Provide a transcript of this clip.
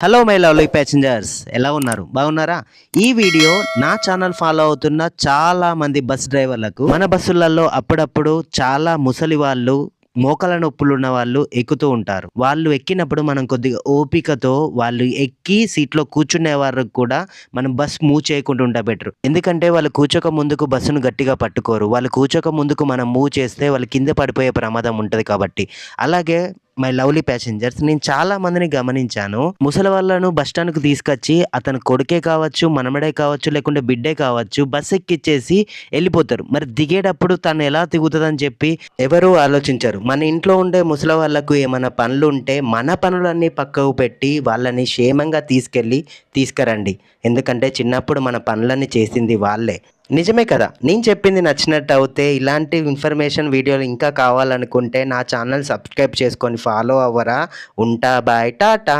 Hello my lovely passengers, ఎలా ఉన్నారు? బాగున్నారా? ఈ వీడియో నా ఛానల్ ఫాలో అవుతున్న చాలా మంది బస్ డ్రైవర్లకు, మన బస్సులలో అప్పుడప్పుడు చాలా ముసలి వాళ్ళు, మోకాల నొప్పులున్న వాళ్ళు ఎక్కుతూ ఉంటారు. వాళ్ళు ఎక్కినప్పుడు మనం కొద్దిగా ఓపికతో వాళ్ళు ఎక్కి సీట్లో కూర్చునే వారికి కూడా మనం బస్ మూవ్ చేయకుండా ఉంటే బెటర్. ఎందుకంటే వాళ్ళు కూర్చోక ముందుకు బస్సును గట్టిగా పట్టుకోరు. వాళ్ళు కూర్చోక ముందుకు మనం మూవ్ చేస్తే వాళ్ళు కింద పడిపోయే ప్రమాదం ఉంటది కాబట్టి. అలాగే మై లవ్లీ ప్యాసింజర్స్, నేను చాలా మందిని గమనించాను. ముసలి వాళ్ళను బస్ స్టాండ్‌కి తీసుకొచ్చి అతని కొడుకే కావచ్చు, మనమడే కావచ్చు, లేకుంటే బిడ్డే కావచ్చు, బస్ ఎక్కిచ్చేసి ఎళ్ళిపోతారు. మరి దిగేటప్పుడు తను ఎలా దిగుతదని చెప్పి ఎవరు ఆలోచించరు. మన ఇంట్లో ఉండే ముసలి వాళ్ళకు ఏమైనా పనులుంటే మన పనులన్నీ పక్కకు పెట్టి వాళ్ళని క్షేమంగా తీసుకురండి. ఎందుకంటే చిన్నప్పుడు మన పనులన్నీ చేసింది వాళ్ళే. నిజమే కదా! నేను చెప్పింది నచ్చినట్టు అవుతే ఇలాంటి ఇన్ఫర్మేషన్ వీడియోలు ఇంకా కావాలనుకుంటే నా ఛానల్ సబ్స్క్రైబ్ చేసుకొని ఫాలో అవ్వరా? ఉంటా. బాయ్. టాటా.